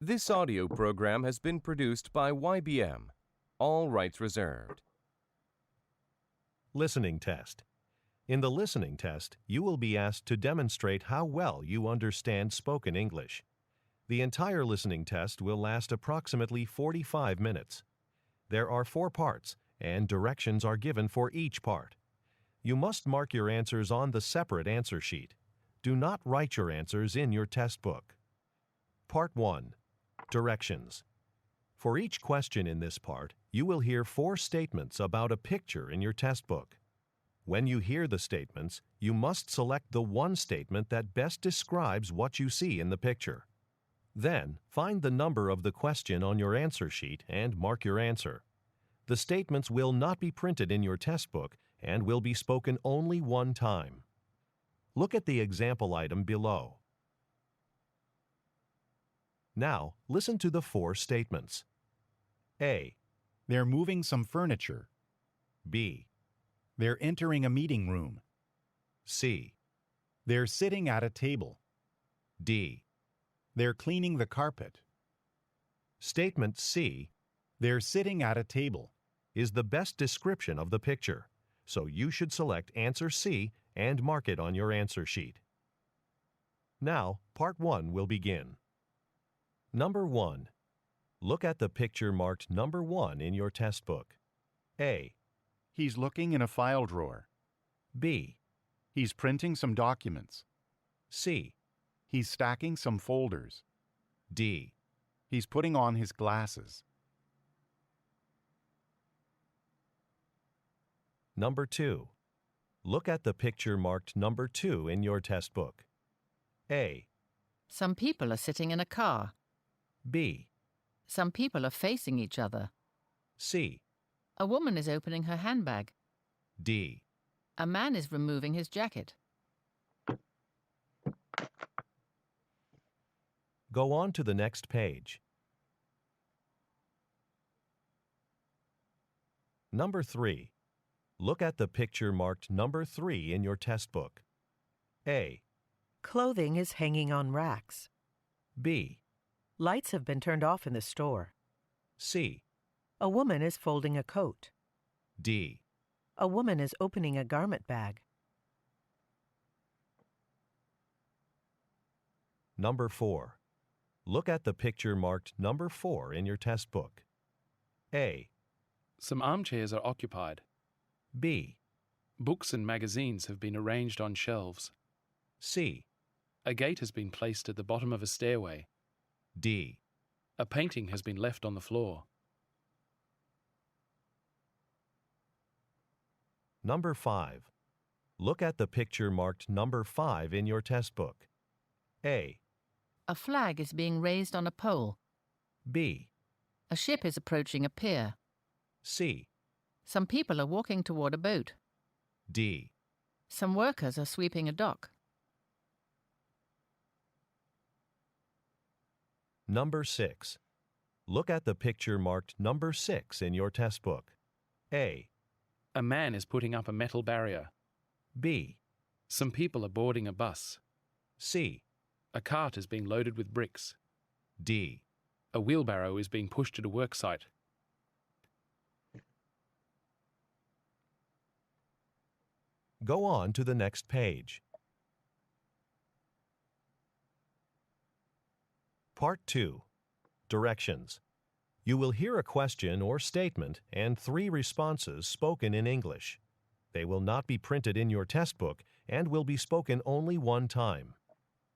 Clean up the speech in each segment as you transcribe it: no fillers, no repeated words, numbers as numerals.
This audio program has been produced by YBM. All rights reserved. Listening test. In the listening test, you will be asked to demonstrate how well you understand spoken English. The entire listening test will last approximately 45 minutes. There are 4 parts, and directions are given for each part. You must mark your answers on the separate answer sheet. Do not write your answers in your test book. Part 1. Directions. For each question in this part, you will hear 4 statements about a picture in your test book. When you hear the statements, you must select the one statement that best describes what you see in the picture. Then, find the number of the question on your answer sheet and mark your answer. The statements will not be printed in your test book and will be spoken only one time. Look at the example item below. Now, listen to the 4 statements. A. They're moving some furniture. B. They're entering a meeting room. C. They're sitting at a table. D. They're cleaning the carpet. Statement C. They're sitting at a table. Is the best description of the picture, so you should select answer C and mark it on your answer sheet. Now, part 1 will begin. Number 1. Look at the picture marked number 1 in your test book. A. He's looking in a file drawer. B. He's printing some documents. C. He's stacking some folders. D. He's putting on his glasses. Number 2. Look at the picture marked number 2 in your test book. A. Some people are sitting in a car. B. Some people are facing each other. C. A woman is opening her handbag. D. A man is removing his jacket. Go on to the next page. Number 3. Look at the picture marked number 3 in your test book. A. Clothing is hanging on racks. B. Lights have been turned off in the store. C. A woman is folding a coat. D. A woman is opening a garment bag. Number 4. Look at the picture marked number 4 in your test book. A. Some armchairs are occupied. B. Books and magazines have been arranged on shelves. C. A gate has been placed at the bottom of a stairway. D. A painting has been left on the floor. Number 5. Look at the picture marked number 5 in your test book. A. A flag is being raised on a pole. B. A ship is approaching a pier. C. Some people are walking toward a boat. D. Some workers are sweeping a dock. Number 6. Look at the picture marked number 6 in your test book. A. A man is putting up a metal barrier. B. Some people are boarding a bus. C. A cart is being loaded with bricks. D. A wheelbarrow is being pushed at a work site. Go on to the next page. Part 2. Directions. You will hear a question or statement and 3 responses spoken in English. They will not be printed in your test book and will be spoken only one time.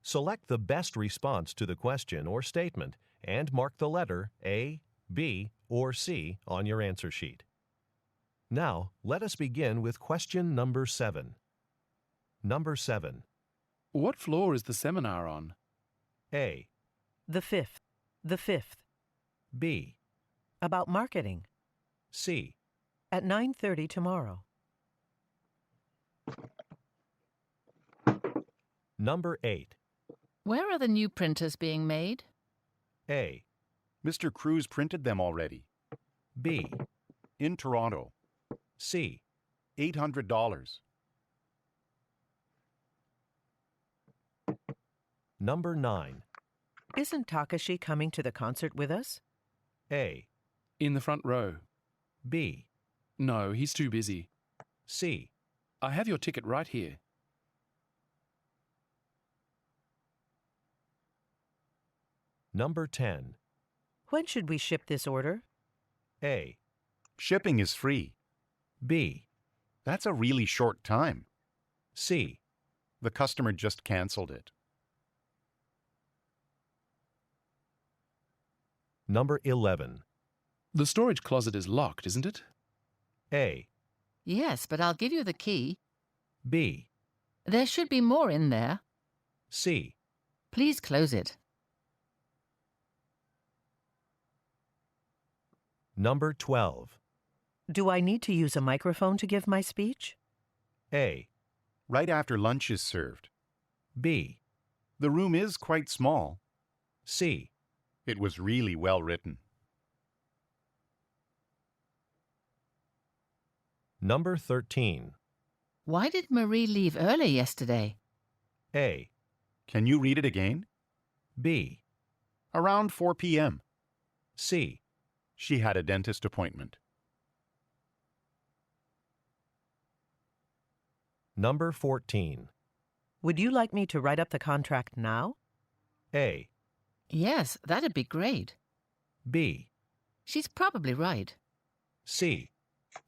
Select the best response to the question or statement and mark the letter A, B, or C on your answer sheet. Now, let us begin with question number 7. Number 7. What floor is the seminar on? A. The 5th. The 5th. B. About marketing. C. At 9:30 tomorrow. Number 8. Where are the new printers being made? A. Mr. Cruz printed them already. B. In Toronto. C. $800. Number 9. Isn't Takashi coming to the concert with us? A, In the front row. B, No, he's too busy. C. I have your ticket right here. Number 10. When should we ship this order? A, Shipping is free. B, That's a really short time. C. The customer just canceled it. Number 11. The storage closet is locked, isn't it? A, Yes, but I'll give you the key. B, There should be more in there. C. Please close it. Number 12. Do I need to use a microphone to give my speech? A, Right after lunch is served. B, The room is quite small. C. It was really well written. Number 13. Why did Marie leave early yesterday? A, Can you read it again? B, Around 4 p.m. C. She had a dentist appointment. Number 14. Would you like me to write up the contract now? A, Yes, that'd be great. B, She's probably right. C.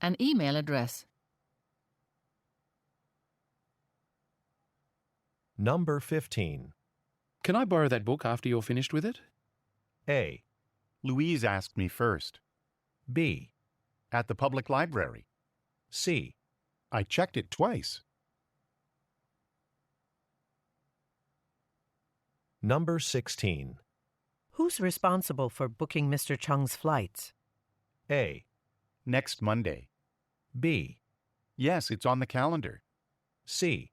An email address. Number 15. Can I borrow that book after you're finished with it? A, Louise asked me first. B, At the public library. C. I checked it twice. Number 16. Who's responsible for booking Mr. Chung's flights? A, Next Monday. B, Yes, it's on the calendar. C.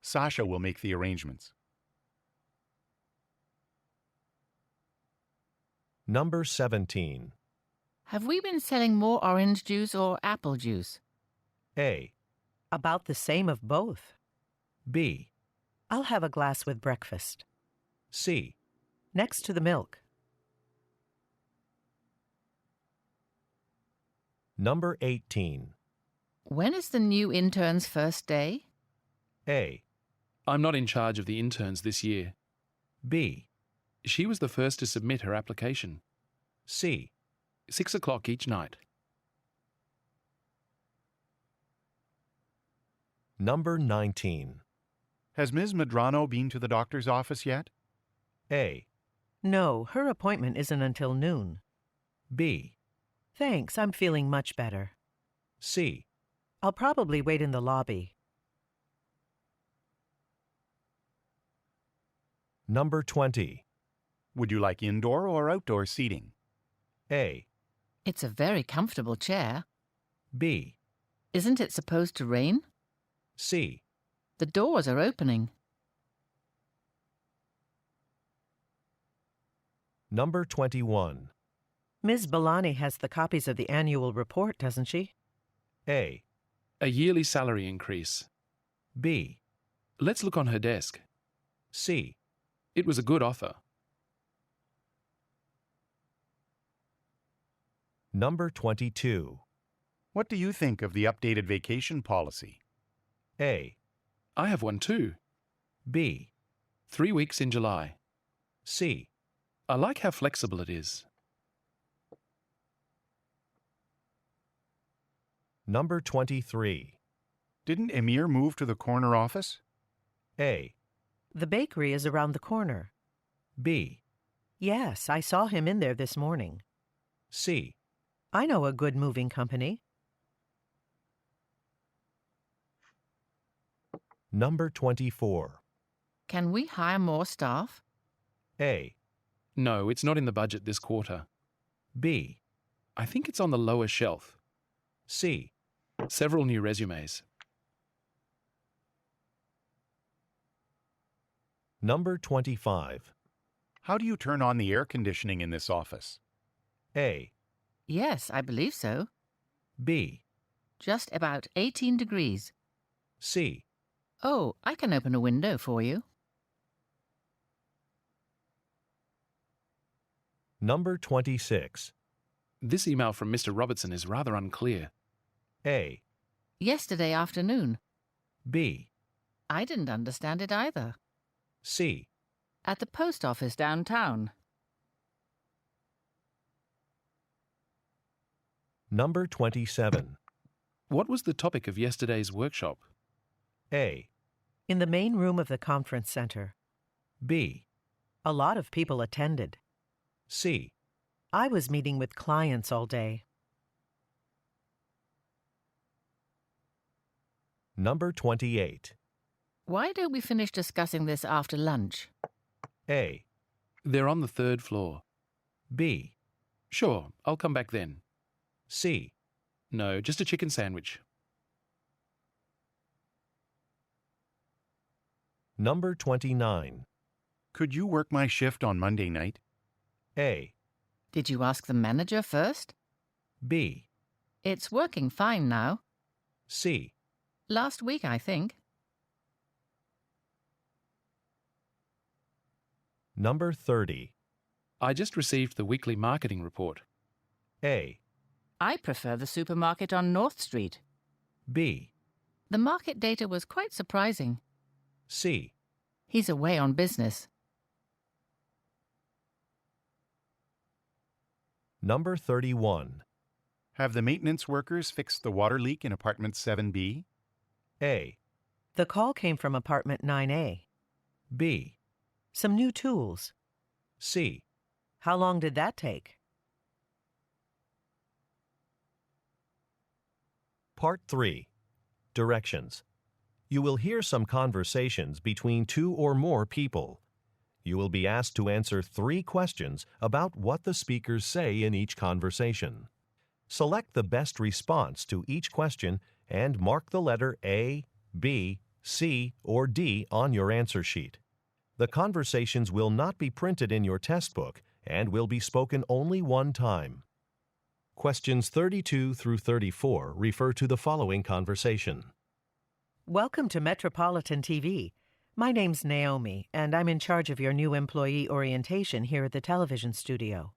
Sasha will make the arrangements. Number 17. Have we been selling more orange juice or apple juice? A, About the same of both. B, I'll have a glass with breakfast. C. Next to the milk. Number 18. When is the new intern's first day? A, I'm not in charge of the interns this year. B, She was the first to submit her application. C. 6 o'clock each night. Number 19. Has Ms. Medrano been to the doctor's office yet? A, No, her appointment isn't until noon. B, Thanks, I'm feeling much better. C. I'll probably wait in the lobby. Number 20. Would you like indoor or outdoor seating? A, It's a very comfortable chair. B, Isn't it supposed to rain? C. The doors are opening. Number 21. Ms. Balani has the copies of the annual report, doesn't she? A, A yearly salary increase. B, Let's look on her desk. C. It was a good offer. Number 22. What do you think of the updated vacation policy? A, I have one too. B, 3 weeks in July. C. I like how flexible it is. Number 23. Didn't Emir move to the corner office? A, The bakery is around the corner. B, Yes, I saw him in there this morning. C. I know a good moving company. Number 24. Can we hire more staff? A, No, it's not in the budget this quarter. B, I think it's on the lower shelf. C. Several new resumes. Number 25. How do you turn on the air conditioning in this office? A, Yes, I believe so. B, Just about 18 degrees. C. Oh, I can open a window for you. Number 26. This email from Mr. Robertson is rather unclear. A. Yesterday afternoon. B. I didn't understand it either. C. At the post office downtown. Number 27. What was the topic of yesterday's workshop? A. In the main room of the conference center. B. A lot of people attended. C. I was meeting with clients all day. Number 28. Why don't we finish discussing this after lunch? A. They're on the 3rd floor. B. Sure, I'll come back then. C. No, just a chicken sandwich. Number 29. Could you work my shift on Monday night? A. Did you ask the manager first? B. It's working fine now. C. Last week, I think. Number 30. I just received the weekly marketing report. A. I prefer the supermarket on North Street. B. The market data was quite surprising. C. He's away on business. Number 31. Have the maintenance workers fixed the water leak in apartment 7B? A. The call came from apartment 9A. B. Some new tools. C. How long did that take? Part 3. Directions. You will hear some conversations between 2 or more people. You will be asked to answer 3 questions about what the speakers say in each conversation. Select the best response to each question and mark the letter A, B, C, or D on your answer sheet. The conversations will not be printed in your test book and will be spoken only one time. Questions 32 through 34 refer to the following conversation. Welcome to Metropolitan TV. My name's Naomi, and I'm in charge of your new employee orientation here at the television studio.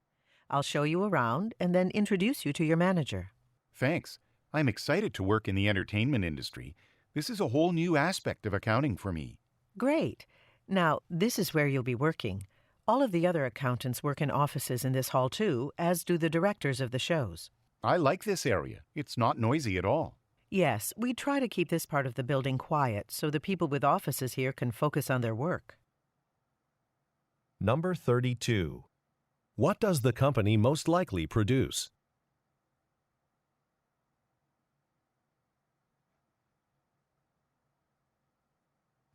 I'll show you around and then introduce you to your manager. Thanks. I'm excited to work in the entertainment industry. This is a whole new aspect of accounting for me. Great. Now, this is where you'll be working. All of the other accountants work in offices in this hall too, as do the directors of the shows. I like this area. It's not noisy at all. Yes, we try to keep this part of the building quiet so the people with offices here can focus on their work. Number 32. What does the company most likely produce?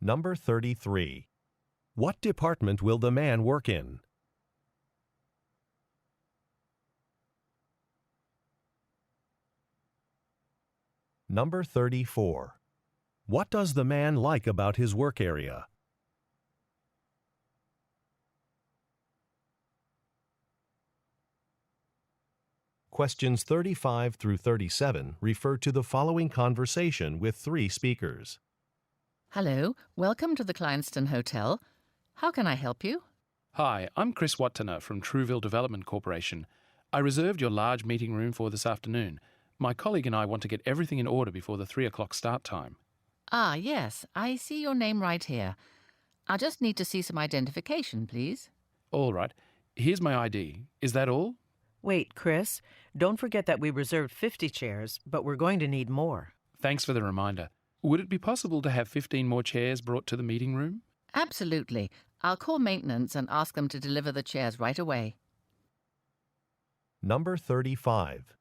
Number 33. What department will the man work in? Number 34. What does the man like about his work area? Questions 35 through 37 refer to the following conversation with 3 speakers. Hello, welcome to the Kleinston Hotel. How can I help you? Hi, I'm Chris Wattner from Trueville Development Corporation. I reserved your large meeting room for this afternoon. My colleague and I want to get everything in order before the 3 o'clock start time. Ah, yes, I see your name right here. I'll just need to see some identification, please. All right, here's my ID. Is that all? Wait, Chris, don't forget that we reserved 50 chairs, but we're going to need more. Thanks for the reminder. Would it be possible to have 15 more chairs brought to the meeting room? Absolutely. I'll call maintenance and ask them to deliver the chairs right away. Number 35.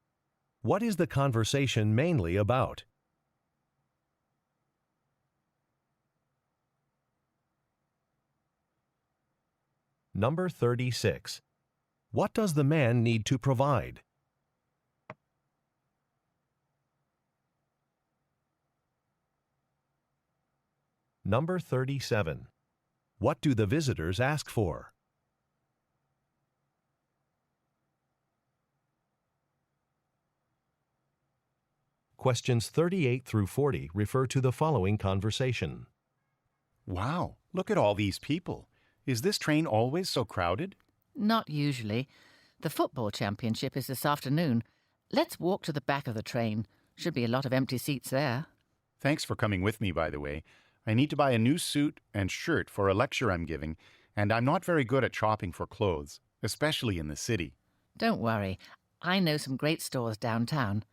What is the conversation mainly about? Number 36. What does the man need to provide? Number 37. What do the visitors ask for? Questions 38 through 40 refer to the following conversation. Wow, look at all these people. Is this train always so crowded? Not usually. The football championship is this afternoon. Let's walk to the back of the train. Should be a lot of empty seats there. Thanks for coming with me, by the way. I need to buy a new suit and shirt for a lecture I'm giving, and I'm not very good at shopping for clothes, especially in the city. Don't worry. I know some great stores downtown.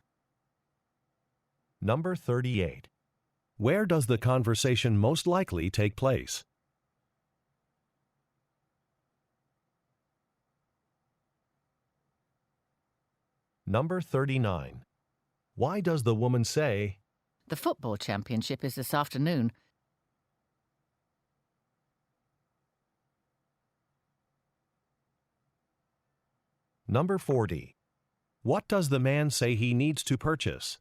Number 38. Where does the conversation most likely take place? Number 39. Why does the woman say, The football championship is this afternoon. Number 40. What does the man say he needs to purchase?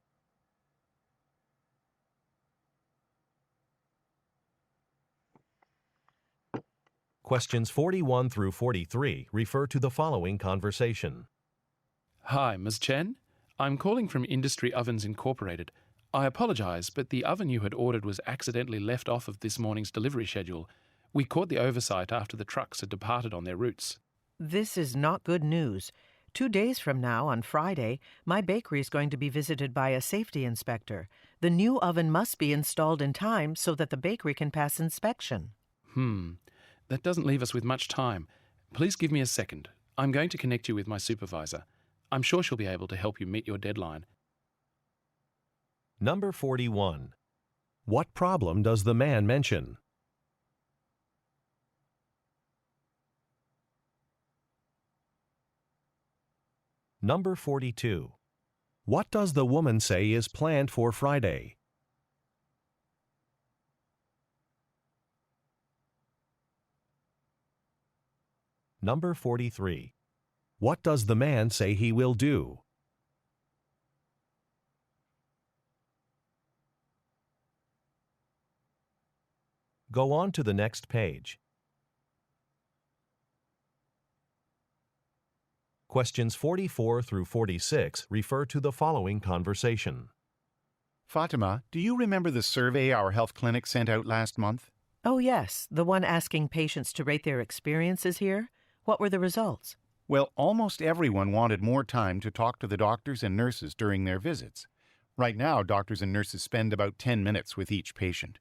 Questions 41 through 43 refer to the following conversation. Hi, Ms. Chen. I'm calling from Industry Ovens Incorporated. I apologize, but the oven you had ordered was accidentally left off of this morning's delivery schedule. We caught the oversight after the trucks had departed on their routes. This is not good news. 2 days from now, on Friday, my bakery is going to be visited by a safety inspector. The new oven must be installed in time so that the bakery can pass inspection. That doesn't leave us with much time. Please give me a second. I'm going to connect you with my supervisor. I'm sure she'll be able to help you meet your deadline. Number 41. What problem does the man mention? Number 42. What does the woman say is planned for Friday? Number 43. What does the man say he will do? Go on to the next page. Questions 44 through 46 refer to the following conversation. Fatima, do you remember the survey our health clinic sent out last month? Oh, yes, the one asking patients to rate their experiences here. What were the results? Well, almost everyone wanted more time to talk to the doctors and nurses during their visits. Right now, doctors and nurses spend about 10 minutes with each patient.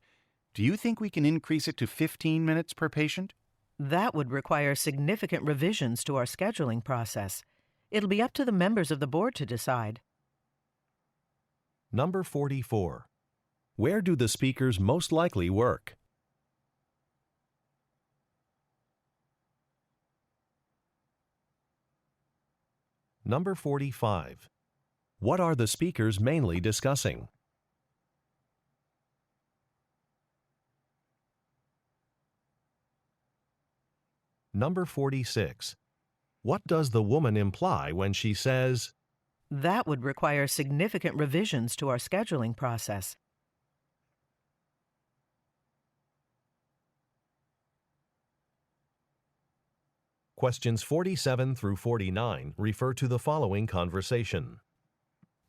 Do you think we can increase it to 15 minutes per patient? That would require significant revisions to our scheduling process. It'll be up to the members of the board to decide. Number 44. Where do the speakers most likely work? Number 45. What are the speakers mainly discussing? Number 46. What does the woman imply when she says, That would require significant revisions to our scheduling process. Questions 47 through 49 refer to the following conversation.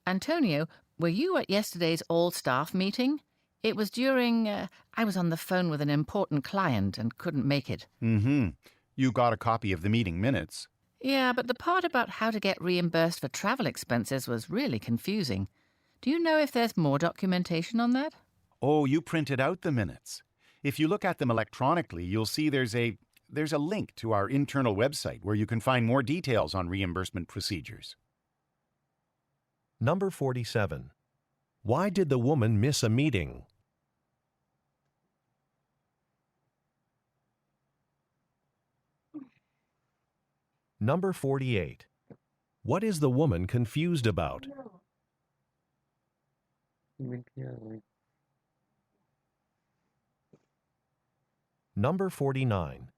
Antonio, were you at yesterday's all-staff meeting? It was during... I was on the phone with an important client and couldn't make it. You got a copy of the meeting minutes. Yeah, but the part about how to get reimbursed for travel expenses was really confusing. Do you know if there's more documentation on that? Oh, you printed out the minutes. If you look at them electronically, you'll see there's a link to our internal website where you can find more details on reimbursement procedures. Number 47. Why did the woman miss a meeting? Number 48. What is the woman confused about? Number 49.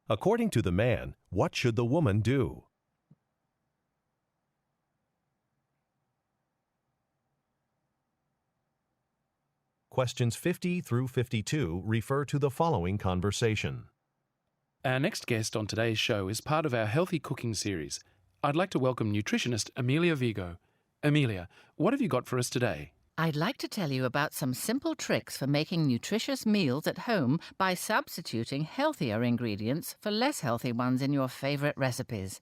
According to the man, what should the woman do? Questions 50 through 52 refer to the following conversation. Our next guest on today's show is part of our Healthy Cooking series. I'd like to welcome nutritionist Amelia Vigo. Amelia, what have you got for us today? I'd like to tell you about some simple tricks for making nutritious meals at home by substituting healthier ingredients for less healthy ones in your favorite recipes.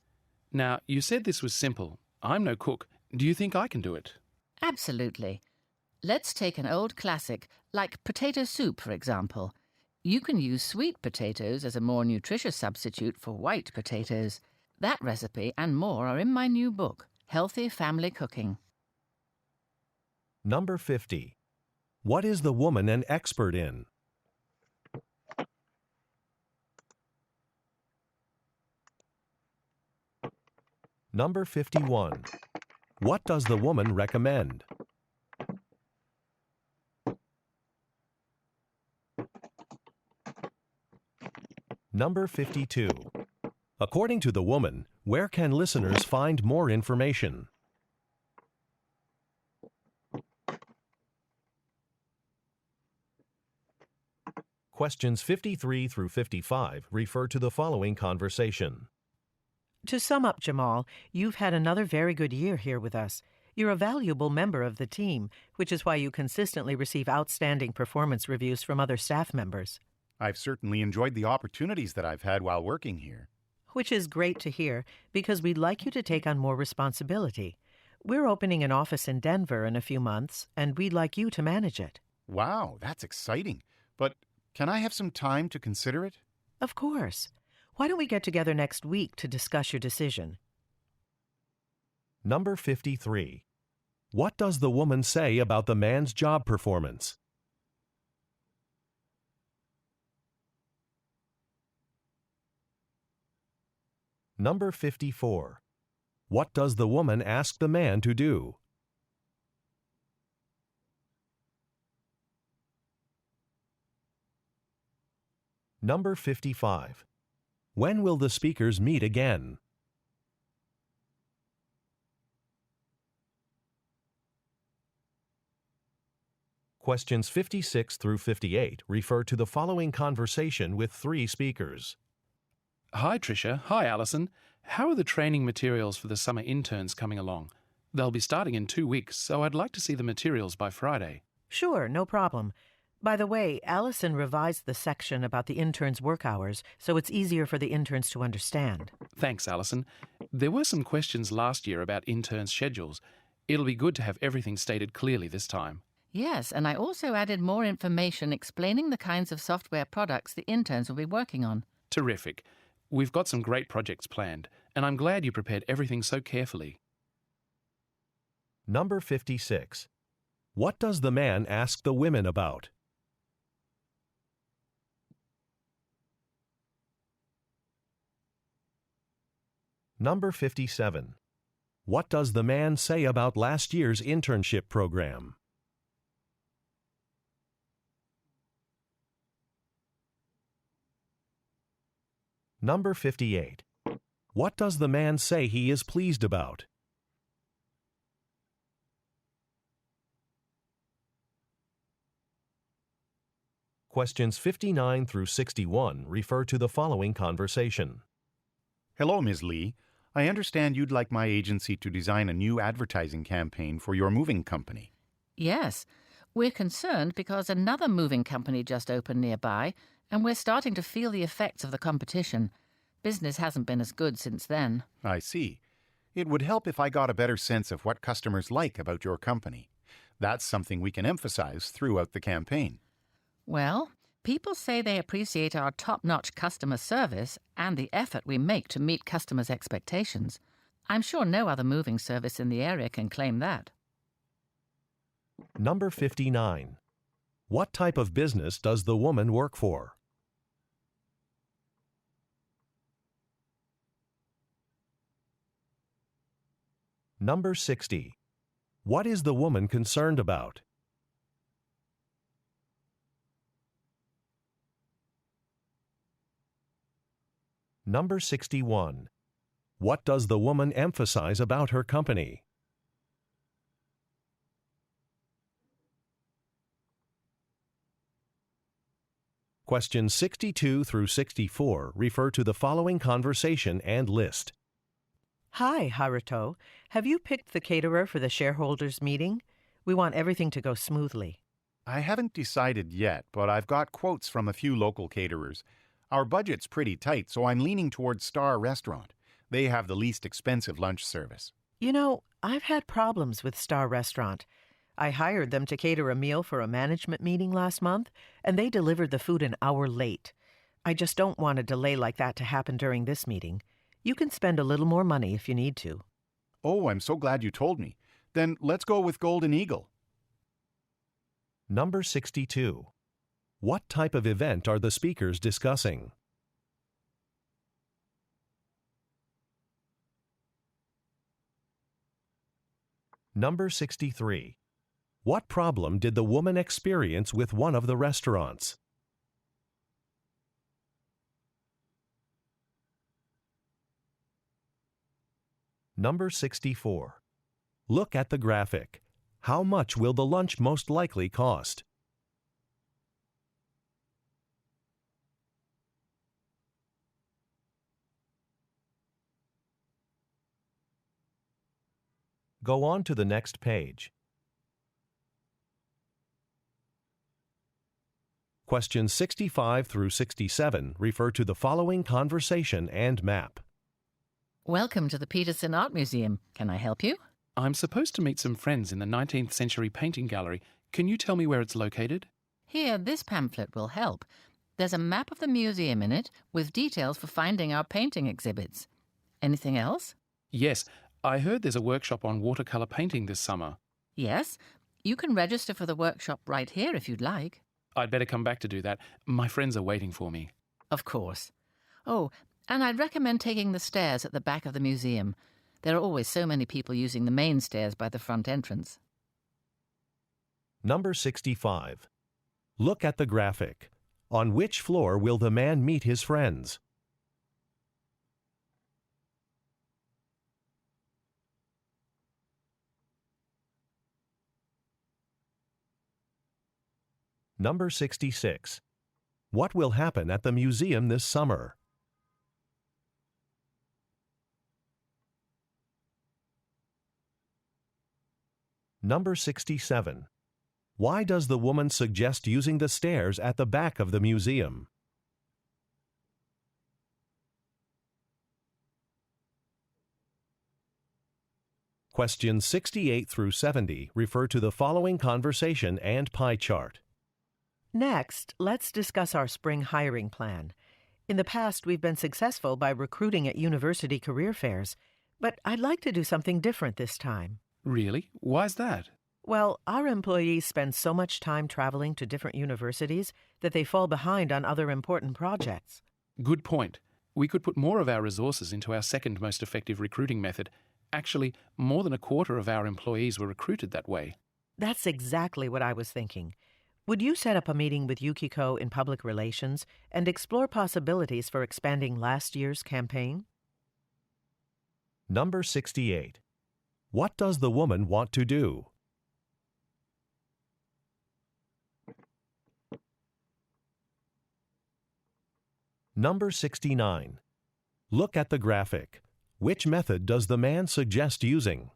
Now, you said this was simple. I'm no cook. Do you think I can do it? Absolutely. Let's take an old classic, like potato soup, for example. You can use sweet potatoes as a more nutritious substitute for white potatoes. That recipe and more are in my new book, Healthy Family Cooking. Number 50. What is the woman an expert in? Number 51. What does the woman recommend? Number 52. According to the woman, where can listeners find more information? Questions 53 through 55 refer to the following conversation. To sum up, Jamal, you've had another very good year here with us. You're a valuable member of the team, which is why you consistently receive outstanding performance reviews from other staff members. I've certainly enjoyed the opportunities that I've had while working here. Which is great to hear, because we'd like you to take on more responsibility. We're opening an office in Denver in a few months, and we'd like you to manage it. Wow, that's exciting. But can I have some time to consider it? Of course. Why don't we get together next week to discuss your decision? Number 53. What does the woman say about the man's job performance? Number 54. What does the woman ask the man to do? Number 55. When will the speakers meet again? Questions 56 through 58 refer to the following conversation with three speakers. Hi, Tricia. Hi, Alison. How are the training materials for the summer interns coming along? They'll be starting in 2 weeks, so I'd like to see the materials by Friday. Sure, no problem. By the way, Allison revised the section about the interns' work hours, so it's easier for the interns to understand. Thanks, Alison. There were some questions last year about interns' schedules. It'll be good to have everything stated clearly this time. Yes, and I also added more information explaining the kinds of software products the interns will be working on. Terrific. We've got some great projects planned, and I'm glad you prepared everything so carefully. Number 56. What does the man ask the women about? Number 57. What does the man say about last year's internship program? Number 58. What does the man say he is pleased about? Questions 59 through 61 refer to the following conversation. Hello, Ms. Lee. I understand you'd like my agency to design a new advertising campaign for your moving company. Yes, we're concerned because another moving company just opened nearby, and we're starting to feel the effects of the competition. Business hasn't been as good since then. I see. It would help if I got a better sense of what customers like about your company. That's something we can emphasize throughout the campaign. Well, people say they appreciate our top-notch customer service and the effort we make to meet customers' expectations. I'm sure no other moving service in the area can claim that. Number 59. What type of business does the woman work for? Number 60. What is the woman concerned about? Number 61. What does the woman emphasize about her company? Questions 62 through 64 refer to the following conversation and list. Hi, Haruto. Have you picked the caterer for the shareholders' meeting? We want everything to go smoothly. I haven't decided yet, but I've got quotes from a few local caterers. Our budget's pretty tight, so I'm leaning towards Star Restaurant. They have the least expensive lunch service. You know, I've had problems with Star Restaurant. I hired them to cater a meal for a management meeting last month, and they delivered the food an hour late. I just don't want a delay like that to happen during this meeting. You can spend a little more money if you need to. Oh, I'm so glad you told me. Then let's go with Golden Eagle. Number 62. What type of event are the speakers discussing? Number 63. What problem did the woman experience with one of the restaurants? Number 64. Look at the graphic. How much will the lunch most likely cost? Go on to the next page. Questions 65 through 67 refer to the following conversation and map. Welcome to the Peterson Art Museum. Can I help you? I'm supposed to meet some friends in the 19th century painting gallery. Can you tell me where it's located? Here, this pamphlet will help. There's a map of the museum in it with details for finding our painting exhibits. Anything else? Yes, I heard there's a workshop on watercolour painting this summer. Yes. You can register for the workshop right here if you'd like. I'd better come back to do that. My friends are waiting for me. Of course. Oh, and I'd recommend taking the stairs at the back of the museum. There are always so many people using the main stairs by the front entrance. Number 65. Look at the graphic. On which floor will the man meet his friends? Number 66. What will happen at the museum this summer? Number 67. Why does the woman suggest using the stairs at the back of the museum? Questions 68 through 70 refer to the following conversation and pie chart. Next, let's discuss our spring hiring plan. In the past, we've been successful by recruiting at university career fairs, but I'd like to do something different this time. Really? Why's that? Well, our employees spend so much time traveling to different universities that they fall behind on other important projects. Good point. We could put more of our resources into our second most effective recruiting method. Actually, more than a quarter of our employees were recruited that way. That's exactly what I was thinking. Would you set up a meeting with Yukiko in public relations and explore possibilities for expanding last year's campaign? Number 68. What does the woman want to do? Number 69. Look at the graphic. Which method does the man suggest using?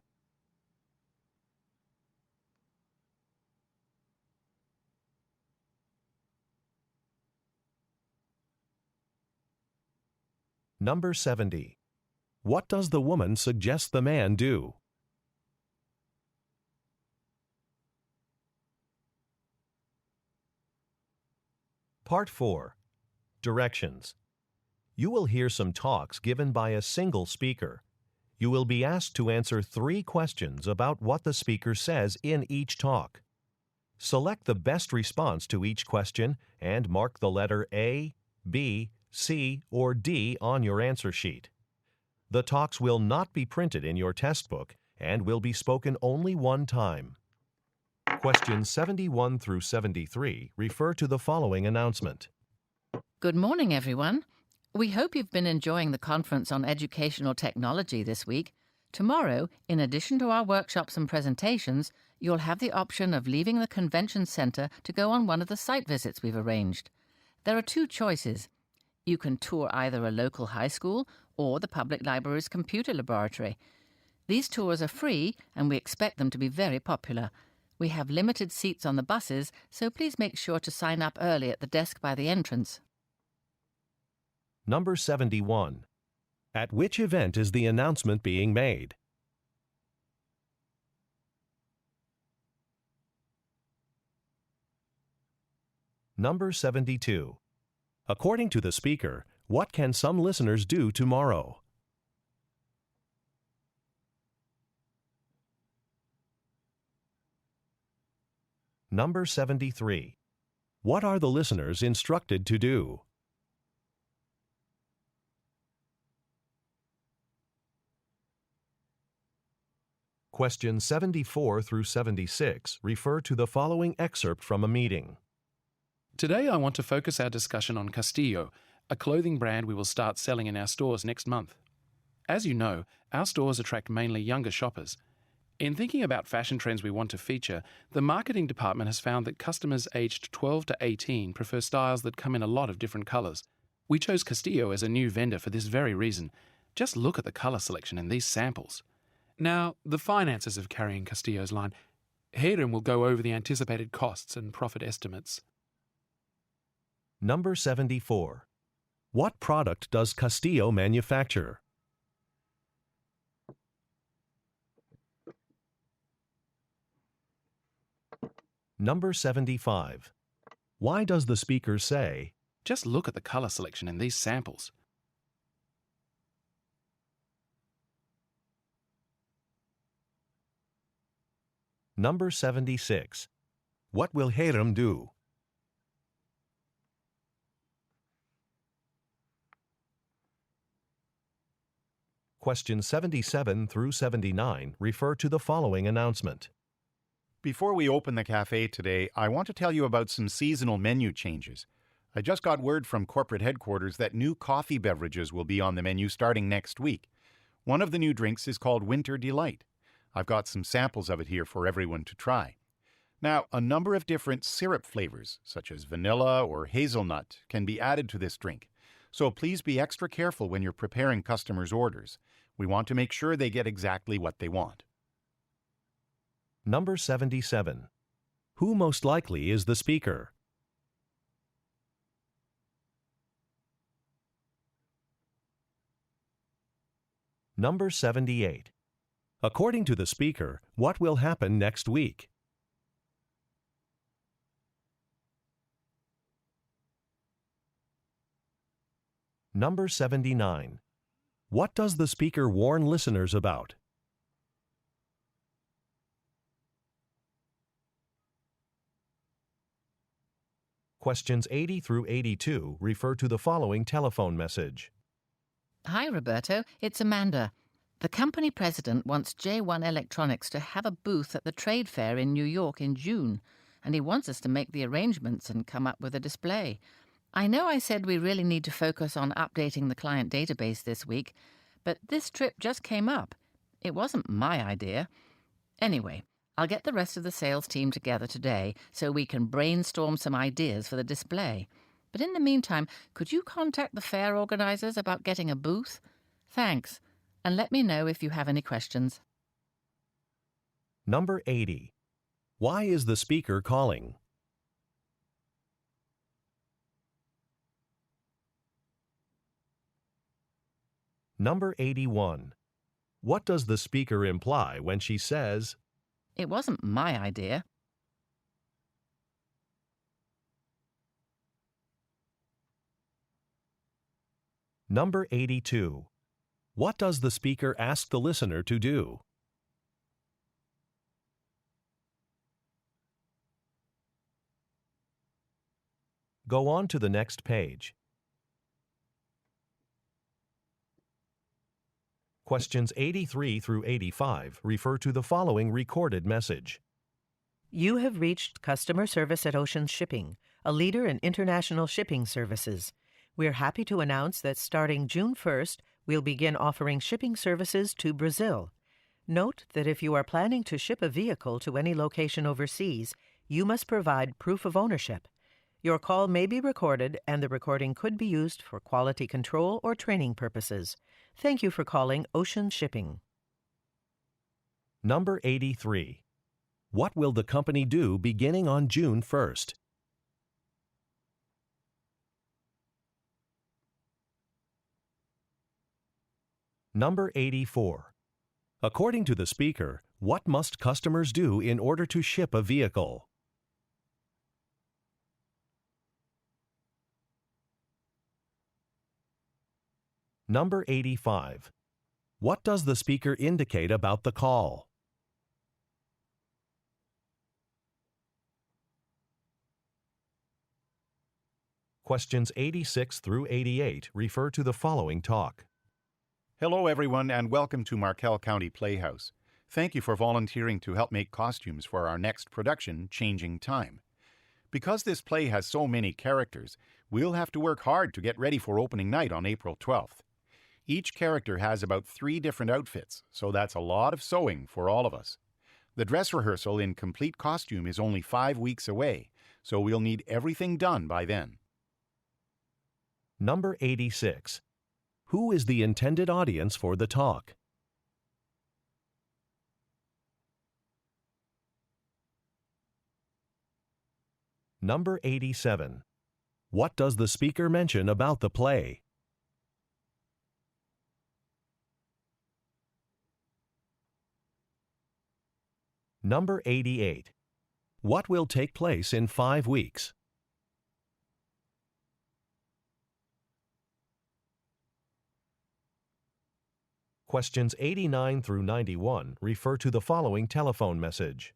Number 70. What does the woman suggest the man do? Part 4. Directions. You will hear some talks given by a single speaker. You will be asked to answer 3 questions about what the speaker says in each talk. Select the best response to each question and mark the letter A, B, C, or D on your answer sheet. The talks will not be printed in your test book and will be spoken only one time. Questions 71 through 73 refer to the following announcement. Good morning, everyone. We hope you've been enjoying the conference on educational technology this week. Tomorrow, in addition to our workshops and presentations, you'll have the option of leaving the convention center to go on one of the site visits we've arranged. There are 2 choices. You can tour either a local high school or the public library's computer laboratory. These tours are free, and we expect them to be very popular. We have limited seats on the buses, so please make sure to sign up early at the desk by the entrance. Number 71. At which event is the announcement being made? Number 72. According to the speaker, what can some listeners do tomorrow? Number 73. What are the listeners instructed to do? Questions 74 through 76 refer to the following excerpt from a meeting. Today I want to focus our discussion on Castillo, a clothing brand we will start selling in our stores next month. As you know, our stores attract mainly younger shoppers. In thinking about fashion trends we want to feature, the marketing department has found that customers aged 12 to 18 prefer styles that come in a lot of different colours. We chose Castillo as a new vendor for this very reason. Just look at the colour selection in these samples. Now, the finances of carrying Castillo's line. Hayden will go over the anticipated costs and profit estimates. Number 74. What product does Castillo manufacture? Number 75. Why does the speaker say, Just look at the colour selection in these samples. Number 76. What will Hiram do? Questions 77 through 79 refer to the following announcement. Before we open the cafe today, I want to tell you about some seasonal menu changes. I just got word from corporate headquarters that new coffee beverages will be on the menu starting next week. One of the new drinks is called Winter Delight. I've got some samples of it here for everyone to try. Now, a number of different syrup flavors, such as vanilla or hazelnut, can be added to this drink. So please be extra careful when you're preparing customers' orders. We want to make sure they get exactly what they want. Number 77. Who most likely is the speaker? Number 78. According to the speaker, what will happen next week? Number 79. What does the speaker warn listeners about? Questions 80 through 82 refer to the following telephone message. Hi, Roberto. It's Amanda. The company president wants J1 Electronics to have a booth at the trade fair in New York in June, and he wants us to make the arrangements and come up with a display. I know I said we really need to focus on updating the client database this week, but this trip just came up. It wasn't my idea. Anyway, I'll get the rest of the sales team together today so we can brainstorm some ideas for the display. But in the meantime, could you contact the fair organizers about getting a booth? Thanks, and let me know if you have any questions. Number 80. Why is the speaker calling? Number 81. What does the speaker imply when she says, It wasn't my idea. Number 82. What does the speaker ask the listener to do? Go on to the next page. Questions 83 through 85 refer to the following recorded message. You have reached customer service at Ocean Shipping, a leader in international shipping services. We're happy to announce that starting June 1st, we'll begin offering shipping services to Brazil. Note that if you are planning to ship a vehicle to any location overseas, you must provide proof of ownership. Your call may be recorded, and the recording could be used for quality control or training purposes. Thank you for calling Ocean Shipping. Number 83. What will the company do beginning on June 1st? Number 84. According to the speaker, what must customers do in order to ship a vehicle? Number 85. What does the speaker indicate about the call? Questions 86 through 88 refer to the following talk. Hello, everyone, and welcome to Markel County Playhouse. Thank you for volunteering to help make costumes for our next production, Changing Time. Because this play has so many characters, we'll have to work hard to get ready for opening night on April 12th. Each character has about 3 different outfits, so that's a lot of sewing for all of us. The dress rehearsal in complete costume is only 5 weeks away, so we'll need everything done by then. Number 86. Who is the intended audience for the talk? Number 87. What does the speaker mention about the play? Number 88. What will take place in 5 weeks? Questions 89 through 91 refer to the following telephone message.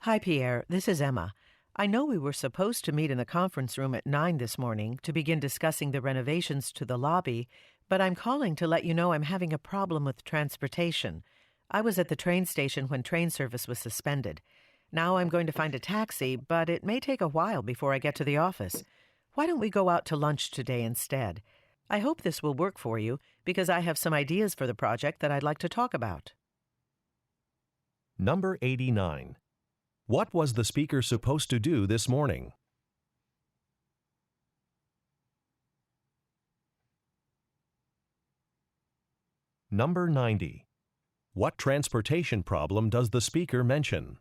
Hi, Pierre. This is Emma. I know we were supposed to meet in the conference room at 9 this morning to begin discussing the renovations to the lobby, but I'm calling to let you know I'm having a problem with transportation. I was at the train station when train service was suspended. Now I'm going to find a taxi, but it may take a while before I get to the office. Why don't we go out to lunch today instead? I hope this will work for you because I have some ideas for the project that I'd like to talk about. Number 89. What was the speaker supposed to do this morning? Number 90. What transportation problem does the speaker mention?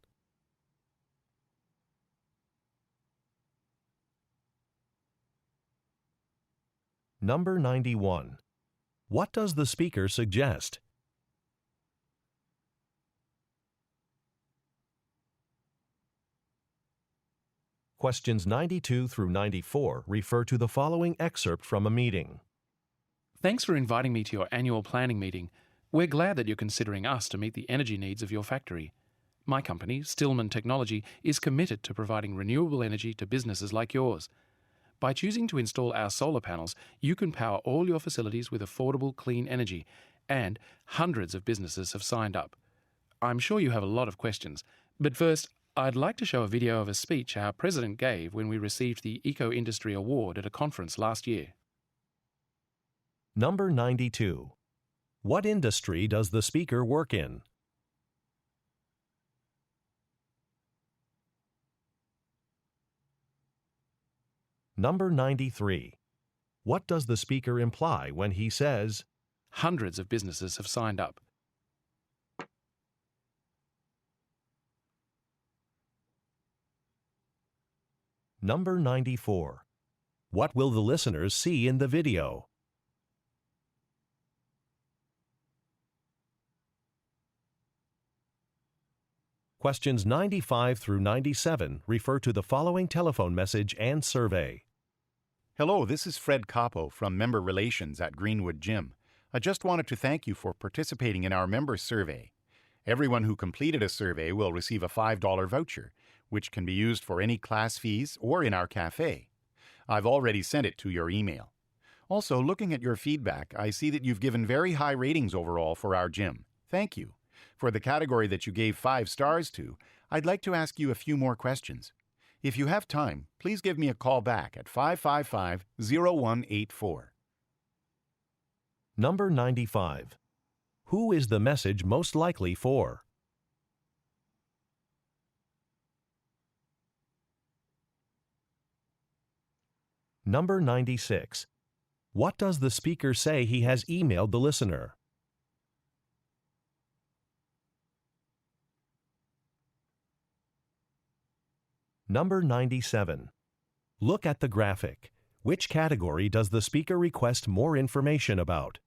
Number 91. What does the speaker suggest? Questions 92 through 94 refer to the following excerpt from a meeting. Thanks for inviting me to your annual planning meeting. We're glad that you're considering us to meet the energy needs of your factory. My company, Stillman Technology, is committed to providing renewable energy to businesses like yours. By choosing to install our solar panels, you can power all your facilities with affordable, clean energy, and hundreds of businesses have signed up. I'm sure you have a lot of questions, but first, I'd like to show a video of a speech our president gave when we received the Eco Industry Award at a conference last year. Number 92. What industry does the speaker work in? Number 93. What does the speaker imply when he says, Hundreds of businesses have signed up. Number 94. What will the listeners see in the video? Questions 95 through 97 refer to the following telephone message and survey. Hello, this is Fred Capo from Member Relations at Greenwood Gym. I just wanted to thank you for participating in our member survey. Everyone who completed a survey will receive a $5 voucher, which can be used for any class fees or in our cafe. I've already sent it to your email. Also, looking at your feedback, I see that you've given very high ratings overall for our gym. Thank you. For the category that you gave 5 stars to, I'd like to ask you a few more questions. If you have time, please give me a call back at 555-0184. Number 95. Who is the message most likely for? Number 96. What does the speaker say he has emailed the listener? Number 97. Look at the graphic. Which category does the speaker request more information about?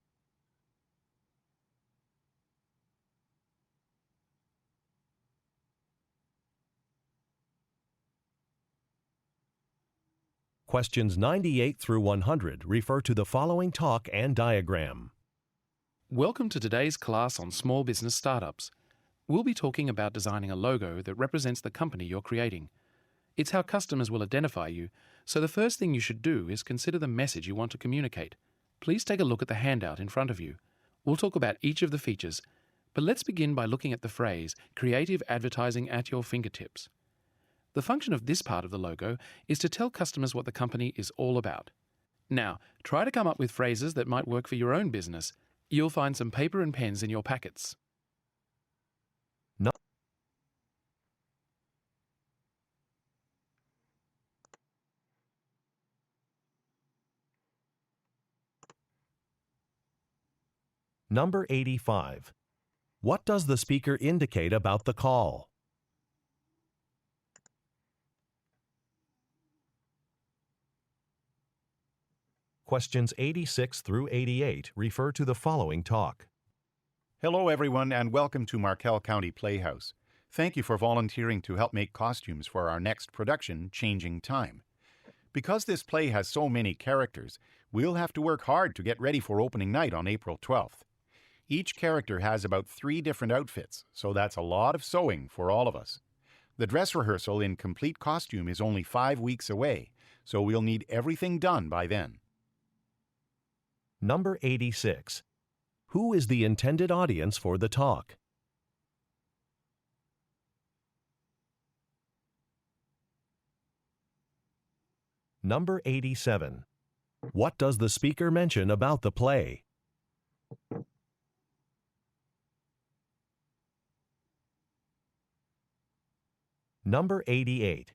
Questions 98 through 100 refer to the following talk and diagram. Welcome to today's class on small business startups. We'll be talking about designing a logo that represents the company you're creating. It's how customers will identify you, so the first thing you should do is consider the message you want to communicate. Please take a look at the handout in front of you. We'll talk about each of the features, but let's begin by looking at the phrase, creative advertising at your fingertips. The function of this part of the logo is to tell customers what the company is all about. Now, try to come up with phrases that might work for your own business. You'll find some paper and pens in your packets. Number 85. What does the speaker indicate about the call? Questions 86 through 88 refer to the following talk. Hello, everyone, and welcome to Markel County Playhouse. Thank you for volunteering to help make costumes for our next production, Changing Time. Because this play has so many characters, we'll have to work hard to get ready for opening night on April 12th. Each character has about 3 different outfits, so that's a lot of sewing for all of us. The dress rehearsal in complete costume is only 5 weeks away, so we'll need everything done by then. Number 86. Who is the intended audience for the talk? Number 87. What does the speaker mention about the play? Number 88.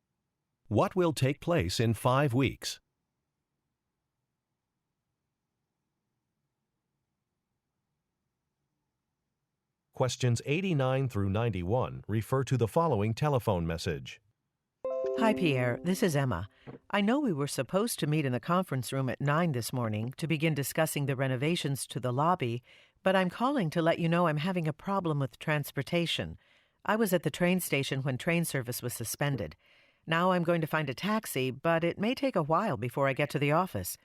What will take place in 5 weeks? Questions 89 through 91 refer to the following telephone message. Hi, Pierre. This is Emma. I know we were supposed to meet in the conference room at 9 this morning to begin discussing the renovations to the lobby, but I'm calling to let you know I'm having a problem with transportation. I was at the train station when train service was suspended. Now I'm going to find a taxi, but it may take a while before I get to the office.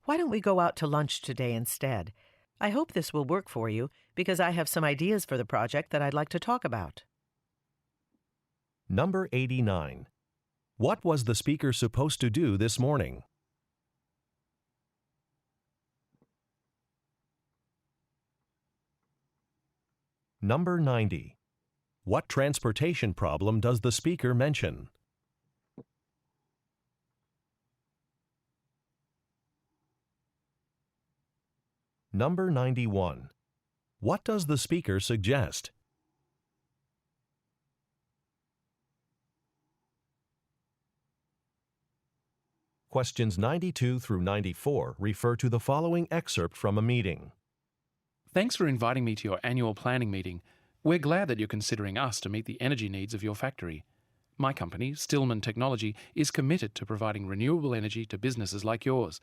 Why don't we go out to lunch today instead? I hope this will work for you because I have some ideas for the project that I'd like to talk about. Number 89. What was the speaker supposed to do this morning? Number 90. What transportation problem does the speaker mention? Number 91. What does the speaker suggest? Questions 92 through 94 refer to the following excerpt from a meeting. Thanks for inviting me to your annual planning meeting. We're glad that you're considering us to meet the energy needs of your factory. My company, Stillman Technology, is committed to providing renewable energy to businesses like yours.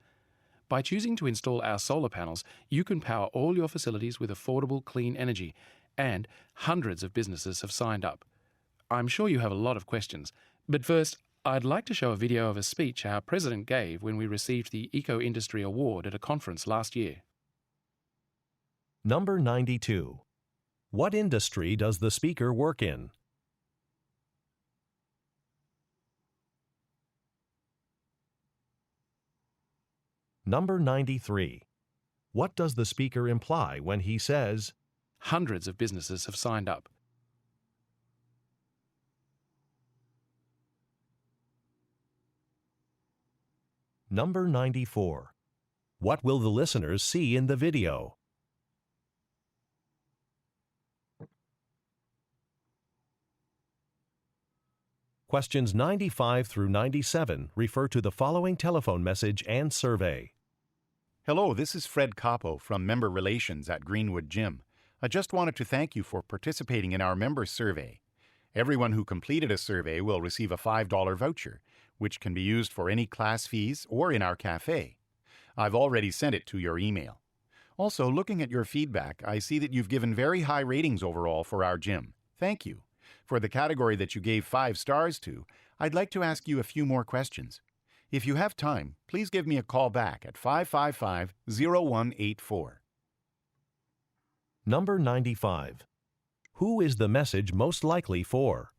By choosing to install our solar panels, you can power all your facilities with affordable, clean energy, and hundreds of businesses have signed up. I'm sure you have a lot of questions, but first, I'd like to show a video of a speech our president gave when we received the Eco Industry Award at a conference last year. Number 92. What industry does the speaker work in? Number 93. What does the speaker imply when he says, Hundreds of businesses have signed up. Number 94. What will the listeners see in the video? Questions 95 through 97 refer to the following telephone message and survey. Hello, this is Fred Capo from Member Relations at Greenwood Gym. I just wanted to thank you for participating in our member survey. Everyone who completed a survey will receive a $5 voucher, which can be used for any class fees or in our cafe. I've already sent it to your email. Also, looking at your feedback, I see that you've given very high ratings overall for our gym. Thank you. For the category that you gave 5 stars to, I'd like to ask you a few more questions. If you have time, please give me a call back at 555-0184. Number 95. Who is the message most likely for?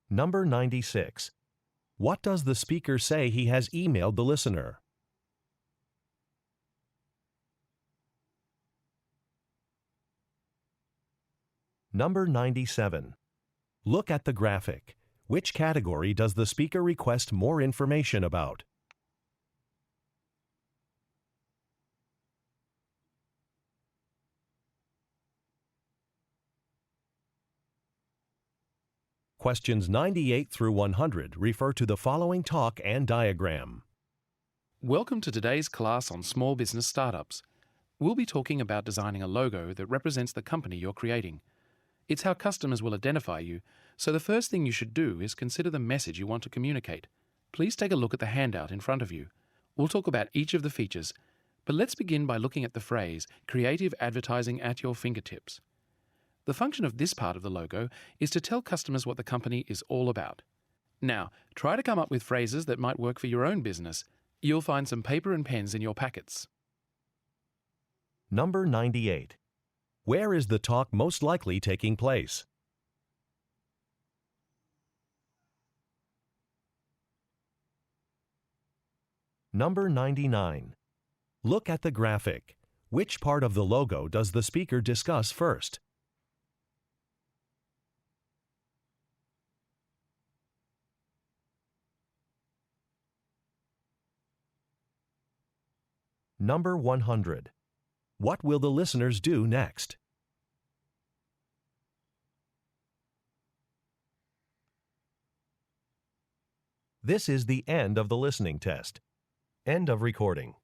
Number 96. What does the speaker say he has emailed the listener? Number 97. Look at the graphic. Which category does the speaker request more information about? Questions 98 through 100 refer to the following talk and diagram. Welcome to today's class on small business startups. We'll be talking about designing a logo that represents the company you're creating. It's how customers will identify you, so the first thing you should do is consider the message you want to communicate. Please take a look at the handout in front of you. We'll talk about each of the features, but let's begin by looking at the phrase, creative advertising at your fingertips. The function of this part of the logo is to tell customers what the company is all about. Now, try to come up with phrases that might work for your own business. You'll find some paper and pens in your packets. Number 98. Where is the talk most likely taking place? Number 99. Look at the graphic. Which part of the logo does the speaker discuss first? Number 100. What will the listeners do next? This is the end of the listening test. End of recording.